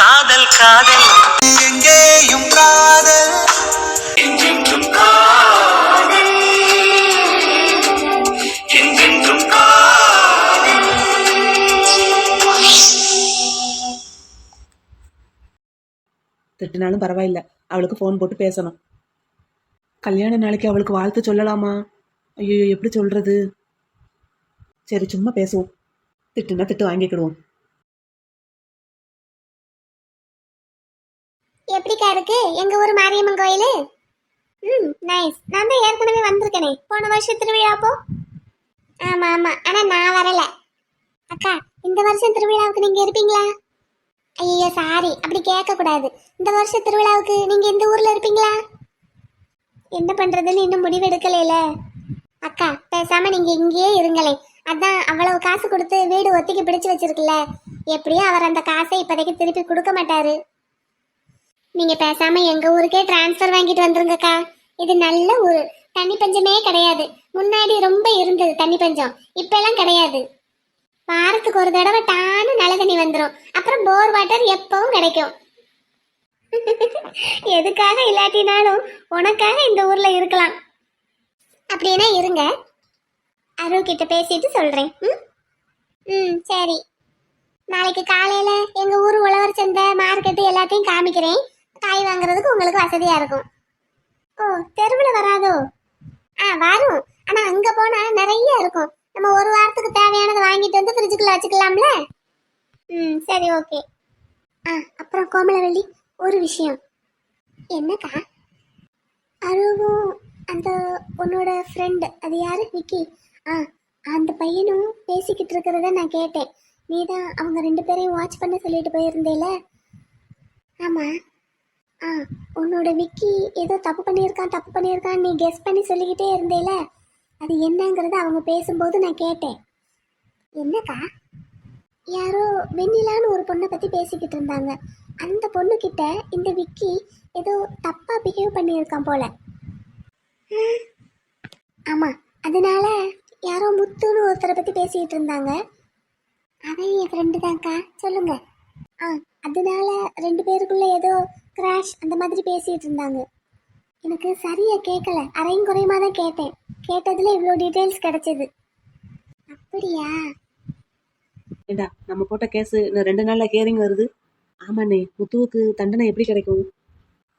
காதல் காதல் எங்கேயும் காதல் என்றென்றும் காதல் என்றென்றும் காதல். திட்டினாலும் பரவாயில்ல, அவளுக்கு ஃபோன் போட்டு பேசணும். கல்யாண நாளைக்கு அவளுக்கு வாழ்த்து சொல்லலாமா? ஐயோ, எப்படி சொல்றது? சரி, சும்மா பேசுவோம். திட்டுனா திட்டு வாங்கிக்கிடுவோம். எப்படிக்கா இருக்கு எங்க ஊர் மாரியம்மன் கோயிலு? நைஸ். நான் தான் ஏற்கனவே வந்திருக்கேனே போன வருஷம் திருவிழாப்போ. ஆமா ஆமா, ஆனா நான் வரல. அக்கா, இந்த வருஷம் திருவிழாவுக்கு நீங்க இருப்பீங்களா? ஐயோ சாரி, அப்படி கேட்க கூடாது. இந்த வருஷம் திருவிழாவுக்கு நீங்க இந்த ஊர்ல இருப்பீங்களா? என்ன பண்றதுன்னு இன்னும் முடிவு எடுக்கலைல. அக்கா, பேசாம நீங்க இங்கேயே இருங்களே. அதான் அவ்வளவு காசு கொடுத்து வீடு ஒத்திக்கு பிடிச்சு வச்சிருக்குல்ல, எப்படியும் அவர் அந்த காசை இப்போதைக்கு திருப்பி கொடுக்க மாட்டாரு. நீங்க பேசாம எங்க ஊருக்கே டிரான்ஸ்ஃபர் வாங்கிட்டு வந்துருங்கக்கா. இது நல்ல ஊரு, தண்ணி பஞ்சமே கிடையாது. முன்னாடி ரொம்ப இருந்தது தண்ணி பஞ்சம், இப்ப எல்லாம் கிடையாது. வாரத்துக்கு ஒரு தடவை டானு நல்ல தண்ணி வந்துடும். அப்புறம் போர் வாட்டர் எப்பவும் கிடைக்கும். எதுக்காக இல்லாட்டினாலும் உனக்காக இந்த ஊர்ல இருக்கலாம். அப்படின்னா இருங்க, அருள் கிட்ட பேசிட்டு சொல்றேன். சரி. நாளைக்கு காலையில எங்க ஊர் உழவர் சந்தை மார்க்கெட்டு எல்லாத்தையும் காமிக்கிறேன். காய் வாங்குறதுக்கு உங்களுக்கு வசதியா இருக்கும். ஓ, தெருவில் வராதோ? வரும். ஆனா அங்க போனா நிறைய இருக்கும். நம்ம ஒரு வாரத்துக்கு தேவையானதை வாங்கிட்டு வந்து ஃப்ரிட்ஜுக்குள்ள வச்சுக்கலாம்ல. சரி, ஓகே. அப்புறம் கோமலவள்ளி, ஒரு விஷயம். என்னக்கா? அருவும் அந்த உன்னோட ஃப்ரெண்ட், அது யாரு, விக்கி, அந்த பையனும் பேசிக்கிட்டு இருக்கிறத நான் கேட்டேன். நீ தான் அவங்க 2 பேரையும் வாட்ச் பண்ண சொல்லிட்டு போயிருந்தேல? ஆமா. உன்னோட விக்கி ஏதோ தப்பு பண்ணியிருக்கான் நீ கெஸ் பண்ணி சொல்லிக்கிட்டே இருந்தேல, அது என்னங்கிறத அவங்க பேசும்போது நான் கேட்டேன். என்னக்கா? யாரோ வெண்ணிலான்னு ஒரு பொண்ணை பற்றி பேசிக்கிட்டு இருந்தாங்க. அந்த பொண்ணுக்கிட்ட இந்த விக்கி ஏதோ தப்பாக பிஹேவ் பண்ணியிருக்கான் போல. ஆமாம், அதனால யாரோ முத்துன்னு ஒருத்தரை பற்றி பேசிக்கிட்டு இருந்தாங்க. அவன் என் ஃப்ரெண்டு தான்க்கா. சொல்லுங்க. அதனால 2 பேருக்குள்ள ஏதோ கிராஷ் அந்த மாதிரி பேசிகிட்டு இருந்தாங்க. எனக்கு சரியா கேட்கல, அரையும் குறையுமா தான் கேட்டேன். கேட்டதுல இவ்வளோ டீட்டெயில்ஸ் கிடைச்சது. அப்படியா? ஏண்டா, நம்ம போட்ட கேஸ் இன்னும் 2 நாள்ல ஹியரிங் வருது. ஆமாண்ணே, முத்துவுக்கு தண்டனை எப்படி கிடைக்கும்?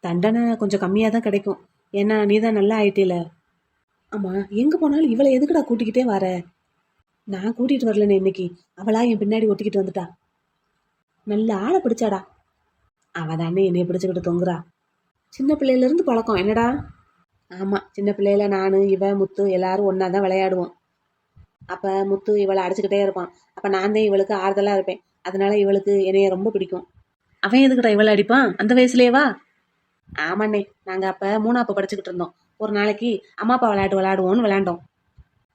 தண்டனை கொஞ்சம் கம்மியாக தான் கிடைக்கும். ஏன்னா நீ தான் நல்லா ஆயிட்டில. ஆமா, எங்க போனாலும் இவளை எதுக்குடா கூட்டிக்கிட்டே வர? நான் கூட்டிட்டு வரலண்ணே, இன்னைக்கு அவளா என் பின்னாடி ஒட்டிக்கிட்டு வந்துட்டா. நல்ல ஆளை பிடிச்சாடா. அவ தானே என்னைய பிடிச்சுக்கிட்டு தொங்குறா. சின்ன பிள்ளையில இருந்து பழக்கம் என்னடா. ஆமா, சின்ன பிள்ளையில நானு இவ முத்து எல்லாரும் ஒன்னா தான் விளையாடுவோம். அப்ப முத்து இவளை அடிச்சுக்கிட்டே இருப்பான். அப்ப நான் தான் இவளுக்கு ஆறுதலா இருப்பேன். அதனால இவளுக்கு என்னைய ரொம்ப பிடிக்கும். அவன் எதுக்கிட்ட இவளை அடிப்பான் அந்த வயசுலேயேவா? ஆமாண்ணே, நாங்க அப்ப 3ஆப்பு படிச்சுக்கிட்டு இருந்தோம். ஒரு நாளைக்கு அம்மா அப்பா விளையாட்டு விளையாடுவோம்னு விளையாண்டோம்.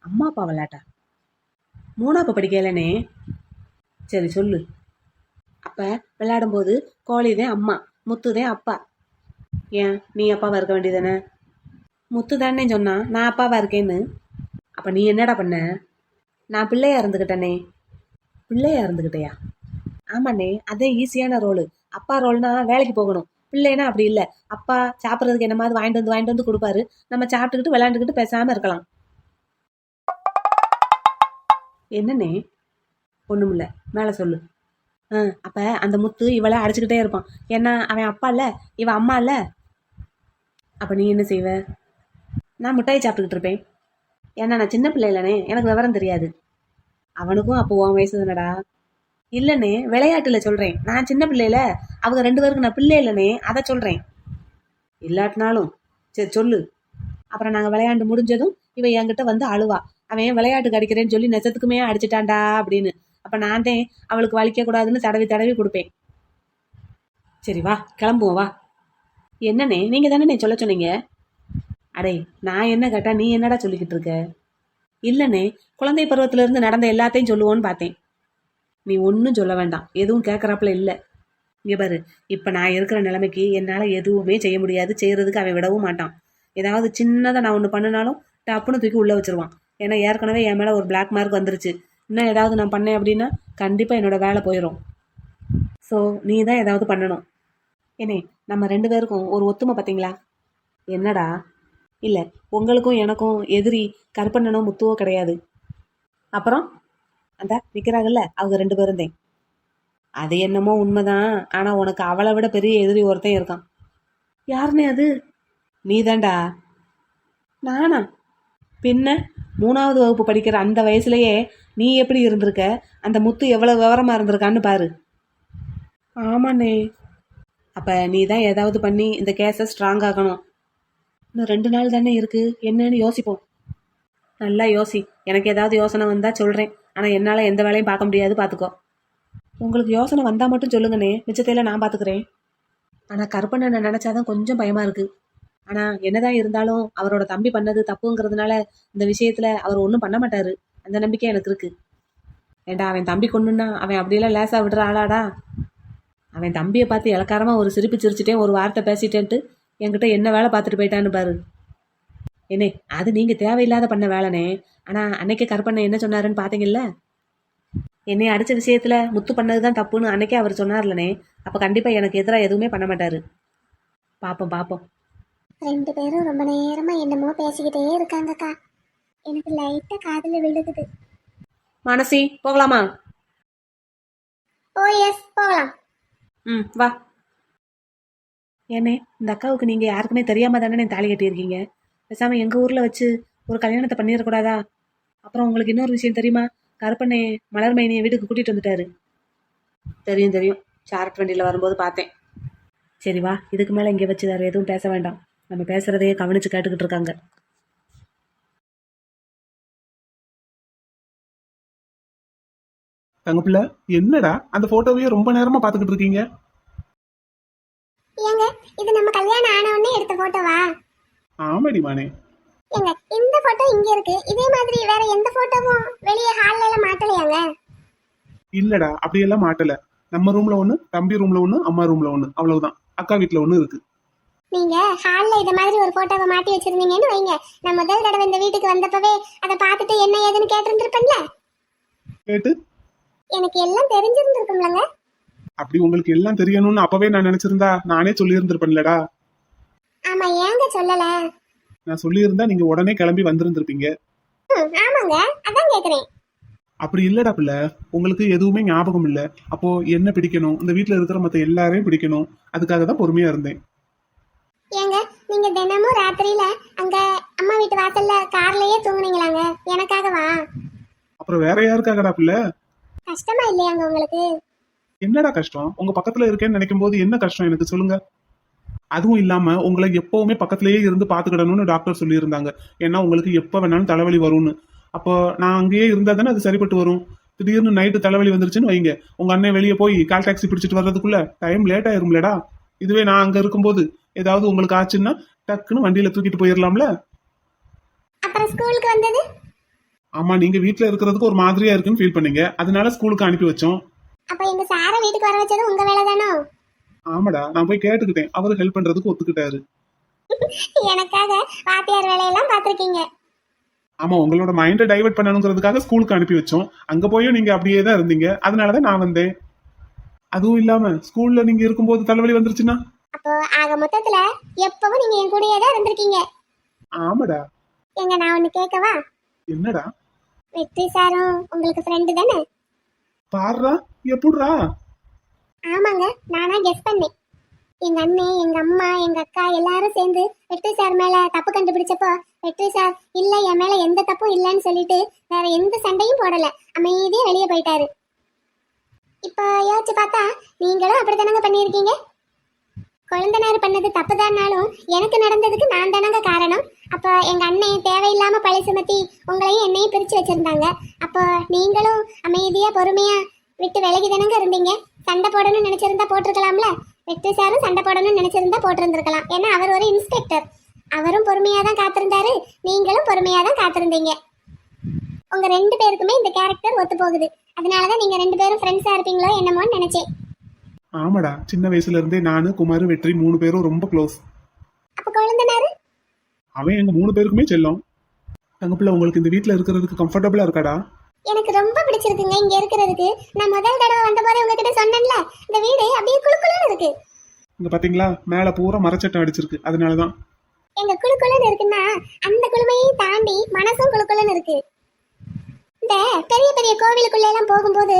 அம்மா அப்பா விளையாட்டா? 3ஆப்பு படிக்கலனே. சரி சொல்லு. அப்ப விளையாடும் போது கோழிதான் அம்மா, முத்துதான் அப்பா. ஏன் நீ அப்பாவா இருக்க வேண்டியதானே? முத்து தானே சொன்னா நான் அப்பாவா இருக்கேன்னு. அப்ப நீ என்னடா பண்ண? நான் பிள்ளையா இருந்துக்கிட்டேனே. பிள்ளையா இருந்துக்கிட்டேயா? ஆமாண்ணே, அதே ஈஸியான ரோலு. அப்பா ரோல்னா வேலைக்கு போகணும், பிள்ளைனா அப்படி இல்லை. அப்பா சாப்பிட்றதுக்கு என்னமாவது வாங்கிட்டு வந்து கொடுப்பாரு. நம்ம சாப்பிட்டுக்கிட்டு விளையாண்டுக்கிட்டு பேசாம இருக்கலாம். என்னண்ணே? ஒண்ணுமில்ல, மேல சொல்லு. அப்ப அந்த முத்து இவளை அடிச்சுக்கிட்டே இருப்பான். ஏன்னா அவன் அப்பா இல்ல, இவ அம்மா இல்ல. அப்ப நீ என்ன செய்வ? நான் மிட்டாய் சாப்பிட்டுக்கிட்டு இருப்பேன். ஏன்னா நான் சின்ன பிள்ளை இல்லனே, எனக்கு விவரம் தெரியாது. அவனுக்கும் அப்போ உன் வயசு தானடா. இல்லனே, விளையாட்டுல சொல்றேன். நான் சின்ன பிள்ளைல, அவங்க 2 பேருக்கு நான் பிள்ளை இல்லனே, அதை சொல்றேன். இல்லாட்டினாலும் சரி சொல்லு. அப்புறம் நாங்க விளையாண்டு முடிஞ்சதும் இவ என்கிட்ட வந்து அழுவா. அவன் விளையாட்டுக்கு அடிக்கிறேன்னு சொல்லி நெசத்துக்குமே அடிச்சிட்டான்டா அப்படின்னு. அப்ப நான் தான் அவளுக்கு வலிக்க கூடாதுன்னு தடவி தடவி கொடுப்பேன். சரி வா, கிளம்புவோம் வா. என்னண்ணே, நீங்க தானே சொல்ல சொன்னீங்க? அடே, நான் என்ன கேட்டா நீ என்னடா சொல்லிக்கிட்டு இருக்க? இல்லண்ணே, குழந்தை பருவத்துல இருந்து நடந்த எல்லாத்தையும் சொல்லுவோன்னு பார்த்தேன். நீ ஒன்னும் சொல்ல வேண்டாம், எதுவும் கேட்கறாப்புல இல்ல. இங்க பாரு, இப்ப நான் இருக்கிற நிலைமைக்கு என்னால எதுவுமே செய்ய முடியாது. செய்யறதுக்கு அவன் விடவும் மாட்டான். ஏதாவது சின்னதை நான் ஒண்ணு பண்ணினாலும் டப்புன்னு தூக்கி உள்ள வச்சிருவான். ஏன்னா ஏற்கனவே என் மேல ஒரு பிளாக் மார்க் வந்துருச்சு. இன்னும் ஏதாவது நான் பண்ணேன் அப்படின்னா கண்டிப்பா என்னோட வேலை போயிடும். ஸோ நீ தான் ஏதாவது பண்ணணும். ஏனே நம்ம 2 பேருக்கும் ஒரு ஒத்துமை பார்த்தீங்களா? என்னடா? இல்லை, உங்களுக்கும் எனக்கும் எதிரி கருப்பண்ணனோ முத்துவோ கிடையாது. அப்புறம் அந்த நிற்கிறாங்கல்ல அவங்க 2 பேரும் தான். அது என்னமோ உண்மைதான். ஆனால் உனக்கு அவளை விட பெரிய எதிரி ஒருத்தன் இருக்கான். யாருன்னே அது? நீதான்டா. நானா? பின்ன 3வது வகுப்பு படிக்கிற அந்த வயசுலயே நீ எப்படி இருந்திருக்க, அந்த முத்து எவ்வளவு விவரமா இருந்திருக்கான்னு பாரு. ஆமாண்ணே. அப்ப நீ தான் ஏதாவது பண்ணி இந்த கேஸை ஸ்ட்ராங் ஆகணும். இன்னும் 2 நாள் தானே இருக்கு, என்னன்னு யோசிப்போம். நல்லா யோசி. எனக்கு ஏதாவது யோசனை வந்தா சொல்றேன். ஆனா என்னால எந்த வேலையும் பார்க்க முடியாது, பாத்துக்கோ. உங்களுக்கு யோசனை வந்தா மட்டும் சொல்லுங்கண்ணே, மிச்சத்தையில நான் பாத்துக்கிறேன். ஆனா கருப்பண்ணனை நினைச்சாதான் கொஞ்சம் பயமா இருக்கு. ஆனா என்னதான் இருந்தாலும் அவரோட தம்பி பண்ணது தப்புங்கிறதுனால இந்த விஷயத்துல அவர் ஒன்றும் பண்ண மாட்டாரு. அந்த நம்பிக்கை எனக்கு இருக்கு. ஏண்டா, அவன் தம்பி கொண்டுன்னா அவன் அப்படியெல்லாம் லேசா விடுற ஆளாடா? அவன் தம்பியை பார்த்து இலக்காரமா ஒரு சிரிப்பு சிரிச்சிட்டேன், ஒரு வார்த்தை பேசிட்டேன்ட்டு என்கிட்ட என்ன வேலை பார்த்துட்டு போயிட்டான்னு பாரு. என்னே, அது நீங்க தேவையில்லாத பண்ண வேலைனே. ஆனா அன்னைக்கு கருப்பண்ணன் என்ன சொன்னாருன்னு பாத்தீங்கல்ல? என்னை அடிச்ச விஷயத்துல முத்து பண்ணதுதான் தப்புன்னு அன்னைக்கே அவர் சொன்னார்லனே. அப்ப கண்டிப்பா எனக்கு எதிராக எதுவுமே பண்ண மாட்டாரு. பாப்போம் பாப்போம். 2 பேரும் ரொம்ப நேரமா என்னமோ பேசிக்கிட்டே இருக்காங்கக்கா. எனக்கு லைட்டா காதுல விழுகுது. மனசி, போகலாமா? ஓ எஸ், போகலாம். ம், வா. ஏன்னே, இந்த அக்காவுக்கு நீங்க யாருக்குமே தெரியாம தானே தாலி கட்டியிருக்கீங்க. பேசாம எங்க ஊர்ல வச்சு ஒரு கல்யாணத்தை பண்ணிடக்கூடாதா? அப்புறம் உங்களுக்கு இன்னொரு விஷயம் தெரியுமா? கருப்பண்ணே மலர்மைனியை வீட்டுக்கு கூட்டிட்டு வந்துட்டாரு. தெரியும் தெரியும், சார்ட் வண்டியில் வரும்போது பார்த்தேன். சரி வா, இதுக்கு மேலே இங்கே வச்சு வேறு எதுவும் பேச வேண்டாம். நம்ம பேசுறதையே கவனிச்சு கேட்டுக்கிட்டு இருக்காங்க. தங்கப்பிள்ள, என்னடா அந்த போட்டோவையே ரொம்ப நேரமா பாத்துக்கிட்டு இருக்கீங்க? ஏங்க, இது நம்ம கல்யாணம் ஆன உடனே எடுத்த போட்டோவா? ஆமாடி மானே. ஏங்க, இந்த போட்டோ இங்க இருக்கு. இதே மாதிரி வேற எந்த போட்டோவும் வெளியே ஹால்ல எல்லாம் மாட்டலையாங்க? இல்லடா, அப்படியெல்லாம் மாட்டல. நம்ம ரூம்ல ஒண்ணு, தம்பி ரூம்ல ஒண்ணு, அம்மா ரூம்ல ஒண்ணு, அவ்வளவுதான். அக்கா வீட்ல ஒண்ணு இருக்கு. நீங்க ஹால்ல இத மாதிரி ஒரு போட்டோவை மாட்டி வச்சிருந்தீங்கன்னு வைங்க, நான் முதல் தடவை இந்த வீட்டுக்கு வந்தப்பவே அதை பார்த்துட்டு என்ன ஏதுன்னு கேட்டிருந்திருப்பேன்ல. கேட்டு எனக்கு எல்லாம் தெரிஞ்சிருந்திருக்கும்லங்க. அப்படி உங்களுக்கு எல்லாம் தெரியணும்னு அப்பவே நான் நினைச்சிருந்தா நானே சொல்லி இருந்திருப்பேன்லடா. ஆமா, ஏங்க சொல்லல? நான் சொல்லியிருந்தா நீங்க உடனே கிளம்பி வந்திருந்திருப்பீங்க. ஆமாங்க, அதான் கேக்குறேன். அப்படி இல்லடா பிள்ளை, உங்களுக்கு எதுவுமே ஞாபகம் இல்ல. அப்போ என்ன பிடிக்கணும், இந்த வீட்டுல இருக்கிற மத்த எல்லாரையும் பிடிக்கணும், அதுக்காக தான் பொறுமையா இருந்தேன். ஏங்க, நீங்க தினமும் ராத்திரியில அங்க அம்மா வீட்டு வாசல்ல கார்லயே தூங்குனீங்களாங்க? எனக்காகவா? அப்புறம் வேற யாருக்காகடா பிள்ளை? கஷ்டமா இல்லையாங்க உங்களுக்கு? என்னடா கஷ்டம்? உங்க பக்கத்துல இருக்கேன்னு நினைக்கும் போது என்ன கஷ்டம் எனக்கு சொல்லுங்க. அதுவும் இல்லாம உங்களை எப்பவுமே பக்கத்திலேயே இருந்து பாத்துக்கிடணும்னு டாக்டர் சொல்லி இருந்தாங்க. ஏன்னா உங்களுக்கு எப்ப வேணாலும் தலைவலி வரும்னு. அப்போ நான் அங்கேயே இருந்தா தானே அது சரிப்பட்டு வரும். திடீர்னு நைட்டு தலைவலி வந்துருச்சுன்னு வைங்க, உங்க அண்ணன் வெளியே போய் கால் டாக்ஸி பிடிச்சிட்டு வர்றதுக்குள்ள டைம் லேட் ஆயிரும்லடா. இதுவே நான் அங்க இருக்கும்போது ஏதாவது உங்களுக்கு ஆச்சுன்னா டக்குன்னு வண்டியில தூக்கிட்டு போயிடலாம்ல. அப்புறம் ஸ்கூலுக்கு வந்தது? ஆமா, நீங்க வீட்டுல இருக்கிறதுக்கு ஒரு மாதிரியா இருக்குன்னு ஃபீல் பண்ணீங்க, அதனால ஸ்கூலுக்கு அனுப்பி வச்சோம். அப்ப எங்க சார வீட்டுக்கு வர வச்சது உங்க வேலை தானோ? ஆமாடா, நான் போய் கேட்டுக்கிட்டேன், அவரு ஹெல்ப் பண்றதுக்கு ஒத்துக்கிட்டாரு. எனக்காக வாத்தியார் வேலையெல்லாம் பாத்திருக்கீங்க. ஆமா, உங்களோட மைண்டை டைவர்ட் பண்ணணுங்கிறதுக்காக ஸ்கூலுக்கு அனுப்பி வச்சோம். அங்க போயும் நீங்க அப்படியே தான் இருந்தீங்க, அதனாலதான் நான் வந்தேன். அதுவும் இல்லாம ஸ்கூல்ல நீங்க இருக்கும்போது தலைவலி வந்துருச்சுன்னா? அப்போ ஆக மொத்தத்துல எப்பவும் நீங்க என் கூடயே தான் இருந்திருக்கீங்க. ஆமாடா. எங்க, நான் ஒண்ணு கேட்கவா? என்னடா? வெற்றி சாரும் உங்களுக்கு ஃப்ரெண்டு தானே? பாருடா, எப்படிடா? ஆமாங்க, நானா கெஸ் பண்ணேன். எங்க அண்ணன், எங்க அம்மா, எங்க அக்கா எல்லாரும் சேர்ந்து வெற்றி சார் மேல தப்பு கண்டுபிடிச்சப்போ வெற்றி சார் இல்ல, என் மேல எந்த தப்பும் இல்லைன்னு சொல்லிட்டு வேற எந்த சண்டையும் போடல, அமைதியா வெளியே போயிட்டாரு. இப்ப யோசிச்சு பார்த்தா நீங்களும் அப்படித்தானங்க பண்ணியிருக்கீங்க. குழந்தைனாரு பண்ணது தப்புதான்னாலும் எனக்கு நடந்ததுக்கு நான் தானங்க காரணம். அப்போ எங்க அண்ணன் தேவையில்லாம பழி சுமத்தி உங்களையும் என்னையும் பிரிச்சு வச்சிருந்தாங்க. அப்போ நீங்களும் அமைதியா பொறுமையா விட்டு விலகி தானங்க இருந்தீங்க. சண்டை போடணும்னு நினைச்சிருந்தா போட்டிருக்கலாம்ல. வெற்றி சாரும் சண்டை போடணும்னு நினைச்சிருந்தா போட்டிருந்திருக்கலாம். ஏன்னா அவர் ஒரு இன்ஸ்பெக்டர். அவரும் பொறுமையா தான் காத்திருந்தாரு, நீங்களும் பொறுமையா தான் காத்திருந்தீங்க. உங்க 2 பேருக்குமே இந்த கேரக்டர் ஒத்து போகுது. அதனாலதான் நீங்க 2 பேரும் ஃப்ரெண்ட்ஸா இருப்பீங்களோ என்னமோன்னு நினைச்சேன். ஆமாடா, சின்ன வயசுல இருந்தே நானு, குமார், வெற்றி 3 பேரும் ரொம்ப க்ளோஸ். அப்ப குழந்தைனாரு? அவன் எங்க 3 பேருக்குமே செல்லம். தங்க பிள்ளை, உங்களுக்கு இந்த வீட்டுல இருக்கிறதுக்கு கம்ஃபர்டபுளா இருக்காடா? எனக்கு ரொம்ப பிடிச்சிருக்குங்க இங்க இருக்கிறதுக்கு. நான் முதல் தடவை வந்த போதே உங்ககிட்ட சொன்னேன்ல, இந்த வீடு அப்படியே குளுக்குளுன்னு இருக்கு. இங்க பாத்தீங்களா, மேல பூரா மரச்சட்டம் அடிச்சிருக்கு, அதனாலதான். எங்க குளுக்குளுன்னு இருக்குன்னா அந்த குளுமையும் தாண்டி மனசும் குளுக்குளுன்னு இருக்கு. இந்த பெரிய பெரிய கோவிலுக்குள்ள எல்லாம் போகும்போது,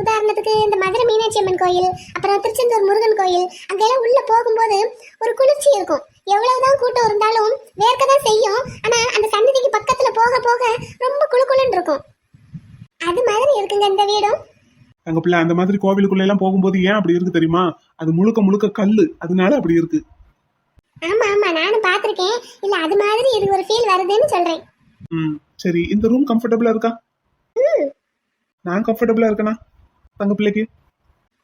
உதாரணத்துக்கு இந்த மதுரை மீனாட்சி அம்மன் கோயில், அப்புறம் திருச்செந்தூர் முருகன் கோயில், அங்கெல்லாம் உள்ள போகும்போது ஒரு குளிர்ச்சி இருக்கும். எவ்வளவுதான் கூட்டம் இருந்தாலும் வேர்க்கதான் செய்யும். ஆனா அந்த சன்னதிக்கு பக்கத்துல போக போக ரொம்ப குளுக்குளுன்னு இருக்கும். அது மாதிரி இருக்குங்க இந்த வீடும். அங்க பிள்ளை அந்த மாதிரி கோவிலுக்குள்ள எல்லாம் போகும்போது ஏன் அப்படி இருக்கு தெரியுமா? அது முழுக்க முழுக்க கல்லு, அதனால அப்படி இருக்கு. ஆமா ஆமா, நானும் பாத்திருக்கேன். இல்ல அது மாதிரி இது ஒரு ஃபீல் வருதுன்னு சொல்றேன். சரி, இந்த ரூம் கம்ஃபர்டபுளா இருக்கா? நான் கம்ஃபர்டபுளா இருக்கேனா தங்க பிள்ளைக்கு?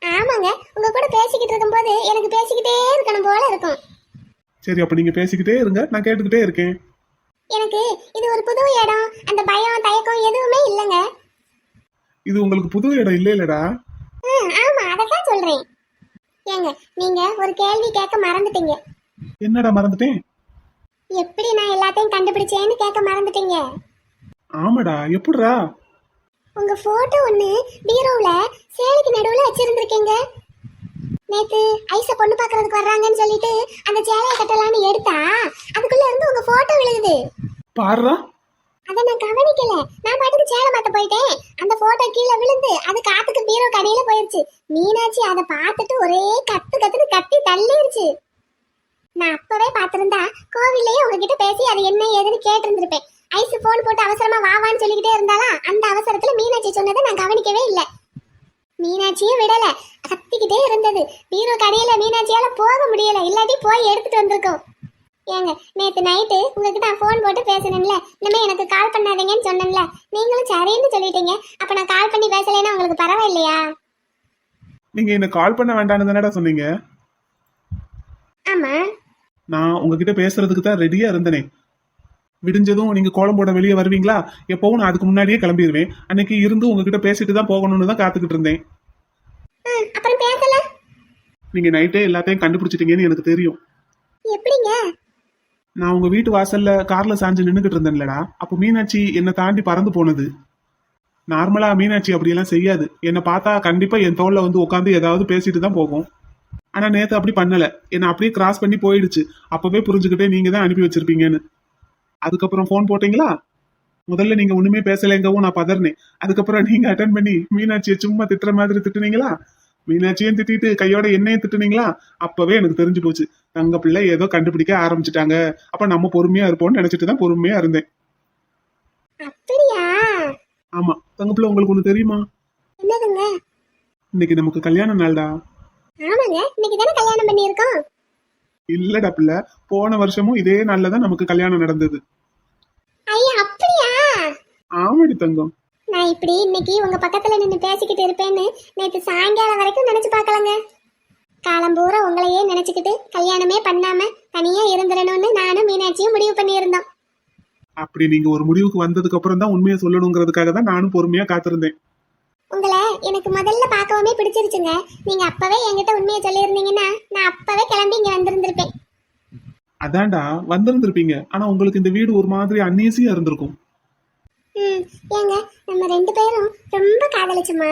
ஆமாங்க, உங்க கூட பேசிக்கிட்டு இருக்கும்போது எனக்கு பேசிக்கிட்டே இருக்கணும் போல இருக்கும். சரி, அப்ப நீங்க பேசிக்கிட்டே இருங்க, நான் கேட்டுக்கிட்டே இருக்கேன். எனக்கு இது ஒரு புது இடம், அந்த பயம் தயக்கம் எதுவுமே இல்லைங்க. இது உங்களுக்கு புது இடம் இல்ல இல்லடா? ஆமா, அதத்தான் சொல்றேன். ஏங்க, நீங்க ஒரு கேள்வி கேட்க மறந்துட்டீங்க. என்னடா மறந்துட்டேன்? எப்படி நான் எல்லாத்தையும் கண்டுபிடிச்சேன்னு கேட்க மறந்துட்டீங்க. ஆமாடா, எப்படிடா? உங்க போட்டோ ஒண்ணு பீரோவுல சேலைக்கு நடுவுல வச்சிருந்திருக்கீங்க. நேத்து ஐச பொண்ணு பாக்குறதுக்கு வர்றாங்கன்னு சொல்லிட்டு அந்த சேலையை கட்டலான்னு எடுத்தா அதுக்குள்ள இருந்து உங்க போட்டோ விழுகுது. பாருடா. அத நான் கவனிக்கல. நான் பாட்டுக்கு சேலை மாத்த போயிட்டேன். அந்த போட்டோ கீழே விழுந்து அது காத்துக்கு பீரோ கடையில போயிருச்சு. மீனாட்சி அதை பார்த்துட்டு ஒரே கத்து கத்துன்னு கத்தி தள்ளிருச்சு. நான் அப்பவே பார்த்திருந்தா கோவிலையே உங்ககிட்ட பேசி அது என்ன ஏதுன்னு கேட்டிருந்திருப்பேன். ஐஸ் போன் போட்டு அவசரமா வாவான்னு சொல்லிக்கிட்டே இருந்தாலா, அந்த அவசரத்துல மீனாட்சி சொன்னதை நான் கவனிக்கவே இல்லை. மீனாட்சியும் விடல, கத்திக்கிட்டே இருந்தது. பீரோ கடையில மீனாட்சியால போக முடியல, இல்லாட்டி போய் எடுத்துட்டு வந்திருக்கோம். ஏங்க, நேத்து நைட்டு உங்ககிட்ட நான் போன் போட்டு பேசணும்ல, இனிமே எனக்கு கால் பண்ணாதீங்கன்னு சொன்னேன்ல, நீங்களும் சரின்னு சொல்லிட்டீங்க. அப்ப நான் கால் பண்ணி பேசலைன்னா உங்களுக்கு பரவாயில்லையா? நீங்க என்ன கால் பண்ண வேண்டாம்னு தானடா சொன்னீங்க? ஆமா, நான் உங்ககிட்ட பேசுறதுக்கு தான் ரெடியா இருந்தனே. விடிஞ்சதும் நீங்க கோலம் போட வெளியே வருவீங்களா? எப்பவும் நான் அதுக்கு முன்னாடியே கிளம்பிடுவேன். அன்னைக்கு இருந்து உங்ககிட்ட பேசிட்டு தான் போகணும்னு தான் காத்துக்கிட்டு இருந்தேன். அப்புறம் பேசல. நீங்க நைட்டே எல்லாத்தையும் கண்டுபிடிச்சிட்டீங்கன்னு எனக்கு தெரியும். எப்படிங்க? நான் உங்க வீட்டு வாசல்ல கார்ல சாஞ்சு நின்னுகிட்டு இருந்தேன்லடா, அப்போ மீனாட்சி என்னை தாண்டி பறந்து போனது. நார்மலா மீனாட்சி அப்படியெல்லாம் செய்யாது. என்னை பார்த்தா கண்டிப்பா என் தோல்ல வந்து உட்காந்து ஏதாவது பேசிட்டு தான் போகும். ஆனா நேத்து அப்படி பண்ணல, என்னை அப்படியே கிராஸ் பண்ணி போயிடுச்சு. அப்பவே புரிஞ்சுக்கிட்டே நீங்க தான் அனுப்பி வச்சிருப்பீங்கன்னு. அதுக்கப்புறம் போன் போட்டீங்களா? முதல்ல நீங்க ஒண்ணுமே பேசலைங்கவும் நான் பதறினேன். அதுக்கப்புறம் நீங்க அட்டன் பண்ணி மீனாட்சியை சும்மா திட்டுற மாதிரி திட்டுனீங்களா? மீனாட்சியும் திட்டிட்டு கையோட என்னையும் திட்டுனீங்களா? அப்பவே எனக்கு தெரிஞ்சு போச்சு, தங்க பிள்ளை ஏதோ கண்டுபிடிக்க ஆரம்பிச்சுட்டாங்க. அப்ப நம்ம பொறுமையா இருப்போம்னு நினைச்சிட்டு தான் பொறுமையா இருந்தேன். அப்படியா? ஆமா தங்க பிள்ளை, உங்களுக்கு ஒண்ணு தெரியுமா? என்னதுங்க? இன்னைக்கு நமக்கு கல்யாண நாள்டா. ஆமாங்க, இன்னைக்கு தானே கல்யாணம் பண்ணியிருக்கோம். இல்லடா பிள்ளை, போன வருஷமும் இதே நாள்ல தான் நமக்கு கல்யாணம் நடந்தது. ஐயா, அப்படியா? ஆமாடி தங்கம். நான் இப்படி இன்னைக்கு உங்க பக்கத்துல நின்று பேசிக்கிட்டு இருப்பேன்னு நேற்று சாயங்காலம் வரைக்கும் நினைச்சு பார்க்கலங்க. காலம்பூரா உங்களையே நினைச்சுக்கிட்டு கல்யாணமே பண்ணாம தனியா இருந்துடணும்னு நானும் மீனாட்சியும் முடிவு பண்ணியிருந்தோம். அப்படி நீங்க ஒரு முடிவுக்கு வந்ததுக்கு அப்புறம் தான் உண்மையை சொல்லணுங்கிறதுக்காக தான் நானும் பொறுமையா காத்திருந்தேன். உங்களை எனக்கு முதல்ல பார்க்கவுமே பிடிச்சிருச்சுங்க. நீங்க அப்பவே என்கிட்ட உண்மையை சொல்லியிருந்தீங்கன்னா நான் அப்பவே கிளம்பி இங்க வந்திருந்திருப்பேன். அதான்டா வந்திருந்திருப்பீங்க. ஆனா உங்களுக்கு இந்த வீடு ஒரு மாதிரி அன்னீசியா இருந்திருக்கும். ஏங்க, நம்ம ரெண்டு பேரும் ரொம்ப காதலிச்சுமா?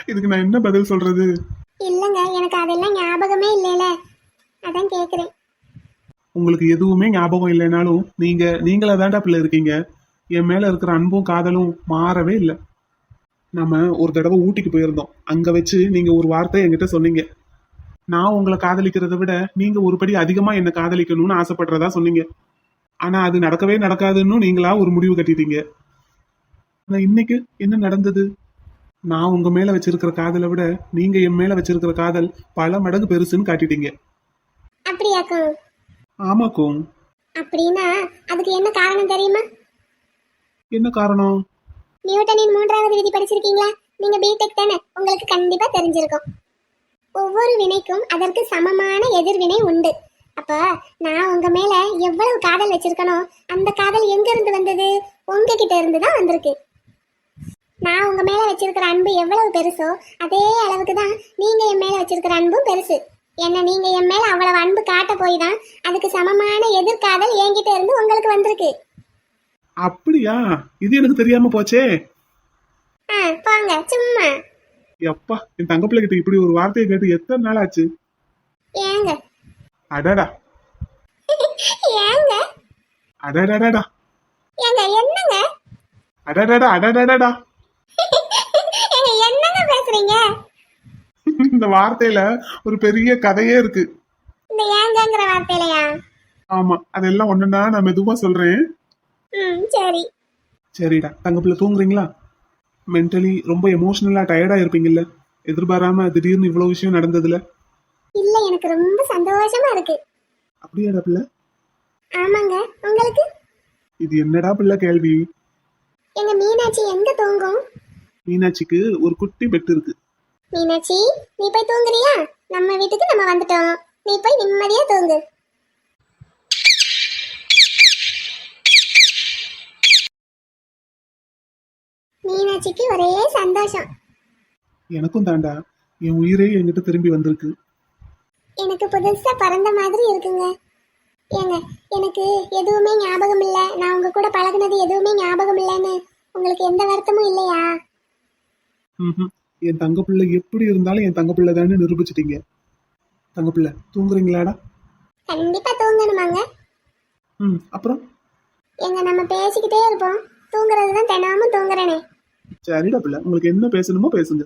இதுக்கு நான் என்ன பதில் சொல்றது? இல்லங்க, எனக்கு அதெல்லாம் ஞாபகமே இல்லைல, அதான் கேக்குறேன். உங்களுக்கு எதுவுமே ஞாபகம் இல்லைனாலும் நீங்களா தாண்டா பிள்ளை இருக்கீங்க. என் மேல இருக்கிற அன்பும் காதலும் மாறவே இல்லை. நம்ம ஒரு தடவை ஊட்டிக்கு போயிருந்தோம். அங்க வச்சு நீங்க ஒரு வார்த்தை என்கிட்ட சொன்னீங்க. நான் உங்களை காதலிக்கிறத விட நீங்க ஒரு படி அதிகமா என்ன காதலிக்கணும்னு ஆசைப்படுறதா சொன்னீங்க. ஆனா அது நடக்கவே நடக்காதுன்னு நீங்களா ஒரு முடிவு கட்டிட்டீங்க. ஆனா இன்னைக்கு என்ன நடந்தது? நான் உங்க மேல வச்சிருக்கிற காதலை விட நீங்க என் மேல வச்சிருக்கிற காதல் பல மடங்கு பெருசுன்னு காட்டிட்டீங்க. அப்படியாக்கும்? ஆமாக்கும். அப்படின்னா அதுக்கு என்ன காரணம் தெரியுமா? என்ன காரணம்? நியூட்டனின் 3வது விதி படிச்சிருக்கீங்களா? நீங்க பிடெக் தானே, உங்களுக்கு கண்டிப்பா தெரிஞ்சிருக்கும். ஒவ்வொரு வினைக்கும் அதற்கு சமமான எதிர்வினை உண்டு. அப்ப நான் உங்க மேல எவ்வளவு காதல் வச்சிருக்கனோ அந்த காதல் எங்க இருந்து வந்தது? உங்ககிட்ட இருந்து தான் வந்திருக்கு. நான் உங்க மேல வச்சிருக்கிற அன்பு எவ்வளவு பெருசோ அதே அளவுக்கு தான் நீங்க என் மேல வச்சிருக்கிற அன்பும் பெருசு. என்ன நீங்க என் மேல அவ்வளவு அன்பு காட்ட போய் தான் அதுக்கு சமமான எதிர்காதல் என்கிட்ட இருந்து உங்களுக்கு வந்திருக்கு. அப்படியா? இது எனக்கு தெரியாம போச்சே. போங்க சும்மா. எப்பா, என் தங்கப்பிள்ளை கிட்ட இப்படி ஒரு வார்த்தையை கேட்டு எத்தனை நாள் ஆச்சு? ஏங்க அடடா ஏங்க அடடடடா ஏங்க என்னங்க அடடடா அடடடடா. ஏங்க என்னங்க பேசுறீங்க? இந்த வார்த்தையில ஒரு பெரிய கதையே இருக்கு. இந்த ஏங்கங்கிற வார்த்தையிலையா? ஆமா, அதெல்லாம் ஒண்ணுன்னா நான் மெதுவா சொல்றேன். சரி. சரிடா, தங்கப்பிள்ளை தூங்குறீங்களா? மென்டலி ரொம்ப எமோஷனலா டயர்டா இருப்பீங்கல்ல, எதிர்பாராம திடீர்னு இவ்வளவு விஷயம் நடந்ததுல. இல்ல எனக்கு ரொம்ப சந்தோஷமா இருக்கு. அப்படியாடா பிள்ளை? ஆமாங்க. உங்களுக்கு? இது என்னடா பிள்ளை கேள்வி? எங்க மீனாட்சி எங்க தூங்கும்? மீனாட்சிக்கு ஒரு குட்டி பெட்டு இருக்கு. மீனாட்சி நீ போய் தூங்குறியா? நம்ம வீட்டுக்கு நம்ம வந்துட்டோம், நீ போய் நிம்மதியா தூங்கு. மீனாட்சிக்கு ஒரே சந்தோஷம். எனக்கும் தாண்டா, என் உயிரே என்கிட்ட திரும்பி வந்திருக்கு. எனக்கு புதுசா பறந்த மாதிரி இருக்குங்க. ஏங்க எனக்கு எதுவுமே ஞாபகம் இல்ல, நான் உங்க கூட பழகுனது எதுவுமே ஞாபகம் இல்லைன்னு உங்களுக்கு எந்த வருத்தமும் இல்லையா? என் தங்கப்பிள்ளை எப்படி இருந்தாலும் என் தங்கப்பிள்ளை தானே நிரூபிச்சிட்டீங்க. தங்கப்பிள்ளை தூங்குறீங்களாடா? கண்டிப்பா தூங்கணுமாங்க. அப்புறம் எங்க நம்ம பேசிக்கிட்டே இருப்போம், தூங்குறதுதான் தினமும் தூங்குறேனே. சரிடா பிள்ளை, உங்களுக்கு என்ன பேசணுமோ பேசுங்க.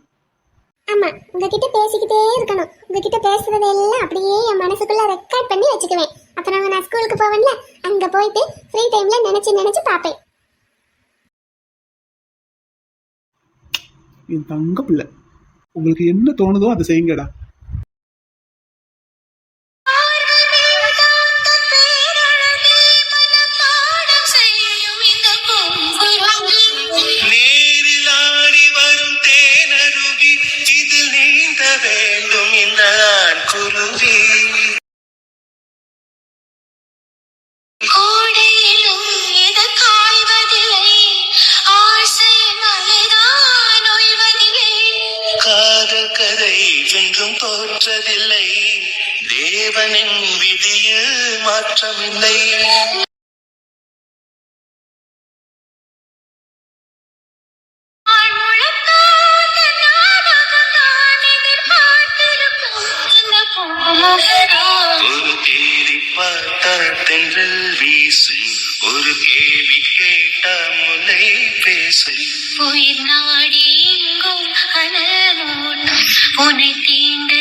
ஆமா, உங்ககிட்ட பேசிக்கிட்டே இருக்கணும். உங்ககிட்ட பேசுறது எல்லாம் அப்படியே என் மனசுக்குள்ள ரெக்கார்ட் பண்ணி வச்சுக்குவேன். அப்புறம் நான் ஸ்கூலுக்கு போவேன்ல, அங்க போயிட்டு ஃப்ரீ டைம்ல நினைச்சு நினைச்சு பாப்பேன். என் தங்க பிள்ளை, உங்களுக்கு என்ன தோணுதோ அதை செய்யுங்கடா. நீரில் ஆடி வரும் தேனருவி, இதில் நீந்த வேண்டும் இந்த ஆண் குருவி. கோடையிலும் இது காய்வதில்லை, ஆசை மழைதான் ஓய்வதில்லை. காதல் கதை என்றும் தோற்றதில்லை, தேவனின் விதியில் மாற்றமில்லை. ஆள் முழக்காத ஞாபகம் நான் எதிர்பார்த்திருக்கும் இந்த பூமகனாய். ஒரு தேடி பார்த்தால் தென்றல் வீசும், ஒரு கேள்வி கேட்டால் முல்லை பேசும். உயிர் நாடி எங்கும் அனல் மூட்டும், உன்னை தீண்ட